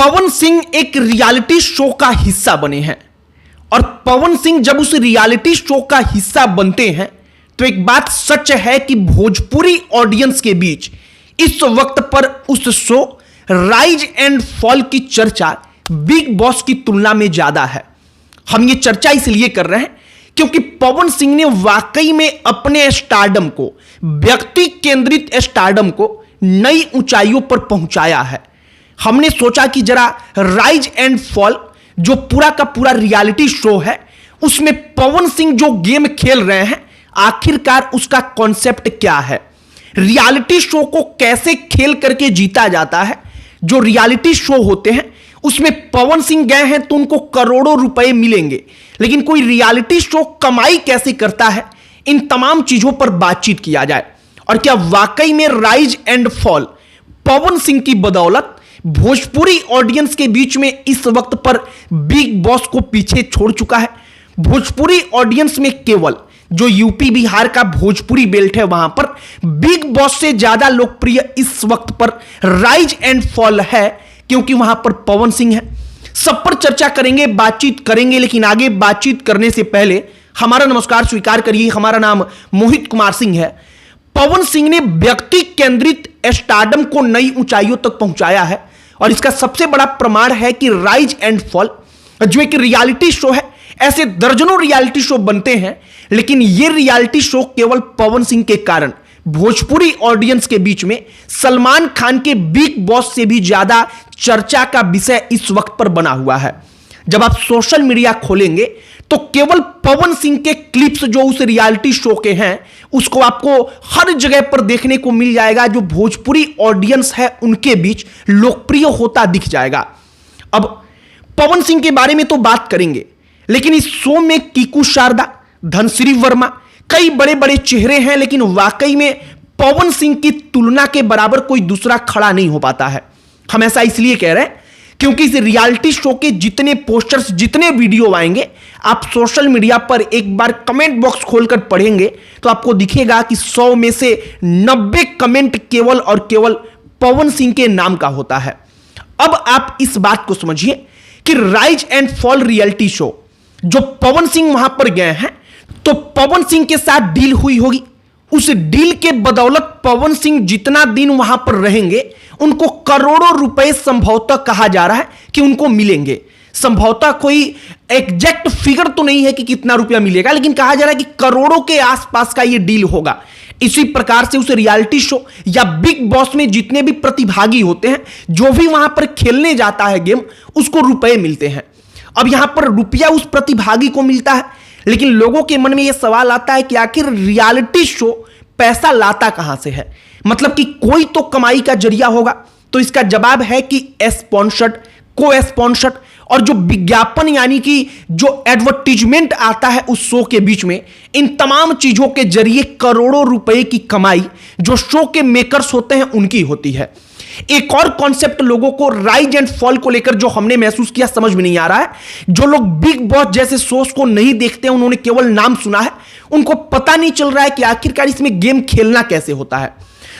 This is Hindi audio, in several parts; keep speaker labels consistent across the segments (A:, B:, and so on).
A: पवन सिंह एक रियलिटी शो का हिस्सा बने हैं और पवन सिंह जब उस रियलिटी शो का हिस्सा बनते हैं तो एक बात सच है कि भोजपुरी ऑडियंस के बीच इस वक्त पर उस शो राइज एंड फॉल की चर्चा बिग बॉस की तुलना में ज्यादा है। हम ये चर्चा इसलिए कर रहे हैं क्योंकि पवन सिंह ने वाकई में अपने स्टारडम को, व्यक्ति केंद्रित स्टारडम को नई ऊंचाइयों पर पहुंचाया है। हमने सोचा कि जरा राइज एंड फॉल जो पूरा का पूरा रियलिटी शो है उसमें पवन सिंह जो गेम खेल रहे हैं आखिरकार उसका कॉन्सेप्ट क्या है, रियलिटी शो को कैसे खेल करके जीता जाता है। जो रियलिटी शो होते हैं उसमें पवन सिंह गए हैं तो उनको करोड़ों रुपए मिलेंगे, लेकिन कोई रियलिटी शो कमाई कैसे करता है, इन तमाम चीजों पर बातचीत किया जाए। और क्या वाकई में rise and fall Pawan Singh की बदौलत भोजपुरी ऑडियंस के बीच में इस वक्त पर बिग बॉस को पीछे छोड़ चुका है। भोजपुरी ऑडियंस में केवल जो यूपी बिहार का भोजपुरी बेल्ट है वहां पर बिग बॉस से ज्यादा लोकप्रिय इस वक्त पर राइज एंड फॉल है, क्योंकि वहां पर पवन सिंह है। सब पर चर्चा करेंगे, बातचीत करेंगे, लेकिन आगे बातचीत करने से पहले हमारा नमस्कार स्वीकार करिए। हमारा नाम मोहित कुमार सिंह है। पवन सिंह ने व्यक्ति केंद्रित स्टारडम को नई ऊंचाइयों तक पहुंचाया है और इसका सबसे बड़ा प्रमाण है कि राइज एंड फॉल जो एक रियलिटी शो है, ऐसे दर्जनों रियलिटी शो बनते हैं, लेकिन यह रियलिटी शो केवल पवन सिंह के कारण भोजपुरी ऑडियंस के बीच में सलमान खान के बिग बॉस से भी ज्यादा चर्चा का विषय इस वक्त पर बना हुआ है। जब आप सोशल मीडिया खोलेंगे तो केवल पवन सिंह के क्लिप्स जो उस रियलिटी शो के हैं उसको आपको हर जगह पर देखने को मिल जाएगा, जो भोजपुरी ऑडियंस है उनके बीच लोकप्रिय होता दिख जाएगा। अब पवन सिंह के बारे में तो बात करेंगे, लेकिन इस शो में कीकू शारदा, धनश्री वर्मा, कई बड़े बड़े चेहरे हैं, लेकिन वाकई में पवन सिंह की तुलना के बराबर कोई दूसरा खड़ा नहीं हो पाता है। हम ऐसा इसलिए कह रहे हैं क्योंकि इस रियलिटी शो के जितने पोस्टर्स, जितने वीडियो आएंगे, आप सोशल मीडिया पर एक बार कमेंट बॉक्स खोलकर पढ़ेंगे तो आपको दिखेगा कि 100 में से 90 कमेंट केवल और केवल पवन सिंह के नाम का होता है। अब आप इस बात को समझिए कि rise and fall reality show जो पवन सिंह वहां पर गए हैं तो पवन सिंह के साथ डील हुई होगी। उस डील के बदौलत पवन सिंह जितना दिन वहां पर रहेंगे उनको करोड़ों रुपए संभवतः कहा जा रहा है कि उनको मिलेंगे। संभवतः कोई एग्जैक्ट फिगर तो नहीं है कि कितना रुपया मिलेगा, लेकिन कहा जा रहा है कि करोड़ों के आसपास का यह डील होगा। इसी प्रकार से उस रियलिटी शो या बिग बॉस में जितने भी प्रतिभागी होते हैं, जो भी वहां पर खेलने जाता है गेम, उसको रुपए मिलते हैं। अब यहां पर रुपया उस प्रतिभागी को मिलता है, लेकिन लोगों के मन में यह सवाल आता है कि आखिर रियलिटी शो पैसा लाता कहां से है, मतलब कि कोई तो कमाई का जरिया होगा। तो इसका जवाब है कि स्पॉन्सर्ड, को स्पॉन्सर्ड और जो विज्ञापन यानी कि जो एडवर्टीजमेंट आता है उस शो के बीच में, इन तमाम चीजों के जरिए करोड़ों रुपए की कमाई जो शो के मेकर्स होते हैं उनकी होती है। एक और कॉन्सेप्ट लोगों को राइज एंड फॉल को लेकर जो हमने महसूस किया समझ में नहीं आ रहा है। जो लोग बिग बॉस जैसे शोज को नहीं देखते, उन्होंने केवल नाम सुना है, उनको पता नहीं चल रहा है कि आखिरकार इसमें गेम खेलना कैसे होता है।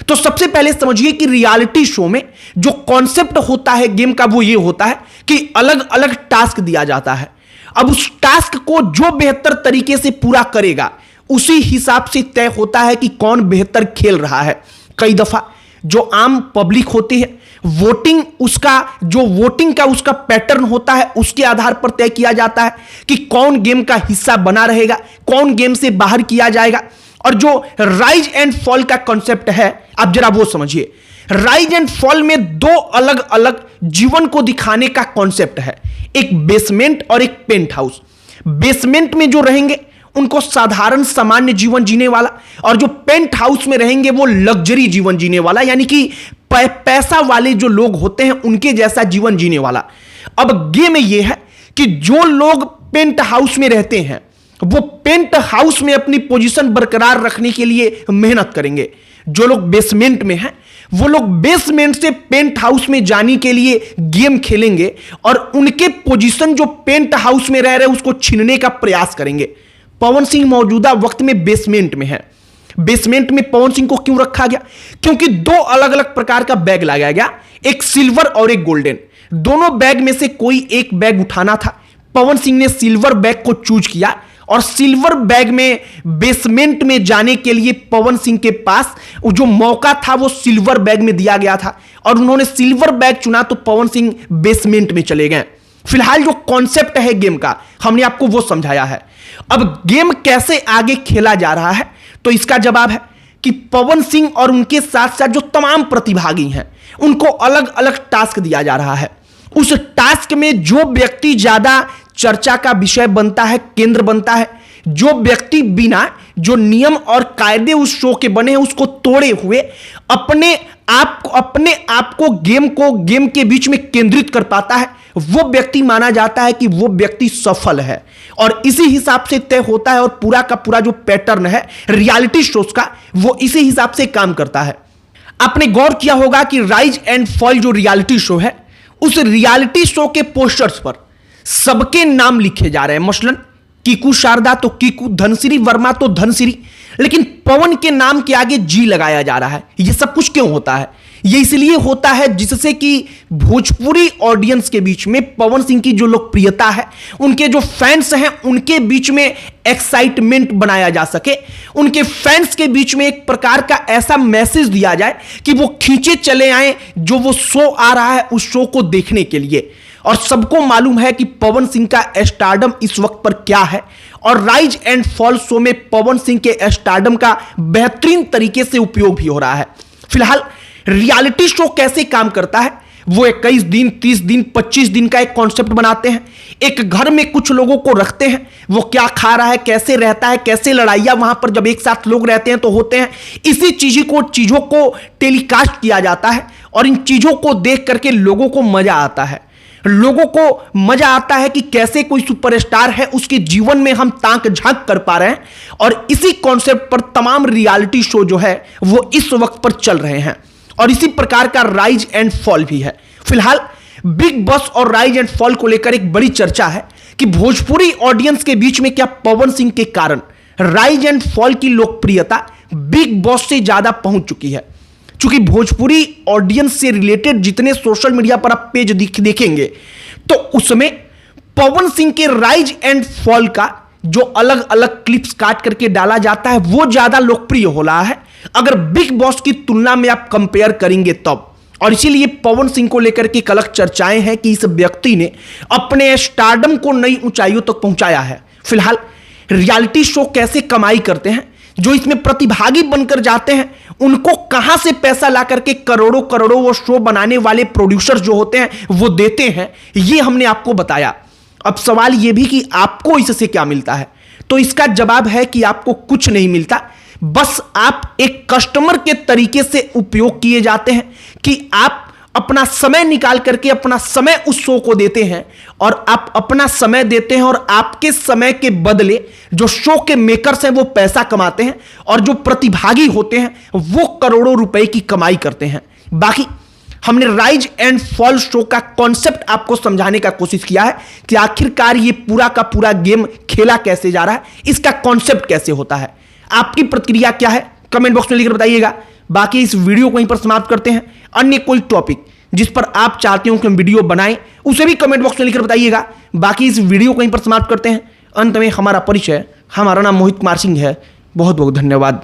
A: तो सबसे पहले समझिए कि रियलिटी शो में जो कॉन्सेप्ट होता है गेम का वो ये होता है कि अलग अलग टास्क दिया जाता है। अब उस टास्क को जो बेहतर तरीके से पूरा करेगा उसी हिसाब से तय होता है कि कौन बेहतर खेल रहा है। कई दफा जो आम पब्लिक होती है, वोटिंग, उसका जो वोटिंग का उसका पैटर्न होता है उसके आधार पर तय किया जाता है कि कौन गेम का हिस्सा बना रहेगा, कौन गेम से बाहर किया जाएगा। और जो राइज एंड फॉल का कॉन्सेप्ट है, आप जरा वो समझिए। राइज एंड फॉल में दो अलग अलग जीवन को दिखाने का कॉन्सेप्ट है, एक बेसमेंट और एक पेंट हाउस। बेसमेंट में जो रहेंगे उनको साधारण सामान्य जीवन जीने वाला, और जो पेंट हाउस में रहेंगे वो लग्जरी जीवन जीने वाला, यानी कि पैसा वाले जो लोग होते हैं उनके जैसा जीवन जीने वाला। अब गेम यह है कि जो लोग पेंट हाउस में रहते हैं वो पेंट हाउस में अपनी पोजीशन बरकरार रखने के लिए मेहनत करेंगे। जो लोग बेसमेंट में हैं वो लोग बेसमेंट से पेंट हाउस में जाने के लिए गेम खेलेंगे और उनके पोजीशन जो पेंट हाउस में रह रहे उसको छीनने का प्रयास करेंगे। पवन सिंह मौजूदा वक्त में बेसमेंट में है। बेसमेंट में पवन सिंह को क्यों रखा गया? क्योंकि दो अलग अलग प्रकार का बैग लगाया गया, एक सिल्वर और एक गोल्डन। दोनों बैग में से कोई एक बैग उठाना था। पवन सिंह ने सिल्वर बैग को चूज किया और सिल्वर बैग में बेसमेंट में जाने के लिए पवन सिंह के पास जो मौका था वो सिल्वर बैग में दिया गया था और उन्होंने सिल्वर बैग चुना तो पवन सिंह बेसमेंट में चले गए। फिलहाल जो कॉन्सेप्ट है गेम का हमने आपको वो समझाया है। अब गेम कैसे आगे खेला जा रहा है तो इसका जवाब है कि पवन सिंह और उनके साथ साथ जो तमाम प्रतिभागी हैं उनको अलग अलग टास्क दिया जा रहा है। उस टास्क में जो व्यक्ति ज्यादा चर्चा का विषय बनता है, केंद्र बनता है, जो व्यक्ति बिना जो नियम और कायदे उस शो के बने हैं उसको तोड़े हुए अपने आप को गेम के बीच में केंद्रित कर पाता है, वो व्यक्ति माना जाता है कि वो व्यक्ति सफल है। और इसी हिसाब से तय होता है और पूरा का पूरा जो पैटर्न है रियलिटी शोज का वो इसी हिसाब से काम करता है। आपने गौर किया होगा कि राइज एंड फॉल जो रियलिटी शो है उस रियलिटी शो के पोस्टर्स पर सबके नाम लिखे जा रहे हैं। मसलन कीकू शारदा तो कीकू, धनश्री वर्मा तो धनश्री, लेकिन पवन के नाम के आगे जी लगाया जा रहा है। यह सब कुछ क्यों होता है? यह इसलिए होता है जिससे कि भोजपुरी ऑडियंस के बीच में पवन सिंह की जो लोकप्रियता है, उनके जो फैंस हैं उनके बीच में एक्साइटमेंट बनाया जा सके, उनके फैंस के बीच में एक प्रकार का ऐसा मैसेज दिया जाए कि वो खींचे चले आए जो वो शो आ रहा है उस शो को देखने के लिए। और सबको मालूम है कि पवन सिंह का स्टारडम इस वक्त पर क्या है और राइज एंड फॉल शो में पवन सिंह के स्टारडम का बेहतरीन तरीके से उपयोग भी हो रहा है। फिलहाल रियलिटी शो कैसे काम करता है वो 21 दिन, 30 दिन, 25 दिन का एक कॉन्सेप्ट बनाते हैं। एक घर में कुछ लोगों को रखते हैं, वो क्या खा रहा है, कैसे रहता है, कैसे लड़ाइयां वहां पर जब एक साथ लोग रहते हैं तो होते हैं। इसी चीजों को टेलीकास्ट किया जाता है और इन चीजों को देख करके लोगों को मजा आता है। लोगों को मजा आता है कि कैसे कोई सुपरस्टार है उसके जीवन में हम ताक झांक कर पा रहे हैं और इसी कॉन्सेप्ट पर तमाम रियलिटी शो जो है वो इस वक्त पर चल रहे हैं और इसी प्रकार का राइज एंड फॉल भी है। फिलहाल बिग बॉस और राइज एंड फॉल को लेकर एक बड़ी चर्चा है कि भोजपुरी ऑडियंस के बीच में क्या पवन सिंह के कारण राइज एंड फॉल की लोकप्रियता बिग बॉस से ज्यादा पहुंच चुकी है। चूंकि भोजपुरी ऑडियंस से रिलेटेड जितने सोशल मीडिया पर आप पेज देखेंगे तो उसमें पवन सिंह के राइज एंड फॉल का जो अलग अलग क्लिप्स काट करके डाला जाता है वो ज्यादा लोकप्रिय हो रहा है अगर बिग बॉस की तुलना में आप कंपेयर करेंगे तब। और इसीलिए पवन सिंह को लेकर के एक अलग चर्चाएं हैं कि इस व्यक्ति ने अपने स्टारडम को नई ऊंचाइयों तक पहुंचाया है। फिलहाल रियलिटी शो कैसे कमाई करते हैं, जो इसमें प्रतिभागी बनकर जाते हैं उनको कहां से पैसा ला करके करोड़ों करोड़ों वो शो बनाने वाले प्रोड्यूसर जो होते हैं वो देते हैं, ये हमने आपको बताया। अब सवाल ये भी कि आपको इससे क्या मिलता है, तो इसका जवाब है कि आपको कुछ नहीं मिलता, बस आप एक कस्टमर के तरीके से उपयोग किए जाते हैं कि आप अपना समय निकाल करके अपना समय उस शो को देते हैं और आप अपना समय देते हैं और आपके समय के बदले जो शो के मेकर्स हैं वो पैसा कमाते हैं और जो प्रतिभागी होते हैं वो करोड़ों रुपए की कमाई करते हैं। बाकी हमने राइज एंड फॉल शो का कॉन्सेप्ट आपको समझाने का कोशिश किया है कि आखिरकार ये पूरा का पूरा गेम खेला कैसे जा रहा है, इसका कॉन्सेप्ट कैसे होता है। आपकी प्रतिक्रिया क्या है कमेंट बॉक्स में लिखकर बताइएगा। बाकी इस वीडियो को यहीं पर समाप्त करते हैं। अन्य कोई टॉपिक जिस पर आप चाहते हो कि हम वीडियो बनाएं उसे भी कमेंट बॉक्स में लिखकर बताइएगा। बाकी इस वीडियो को यहीं पर समाप्त करते हैं। अंत में हमारा परिचय, हमारा नाम मोहित कुमार सिंह है। बहुत बहुत धन्यवाद।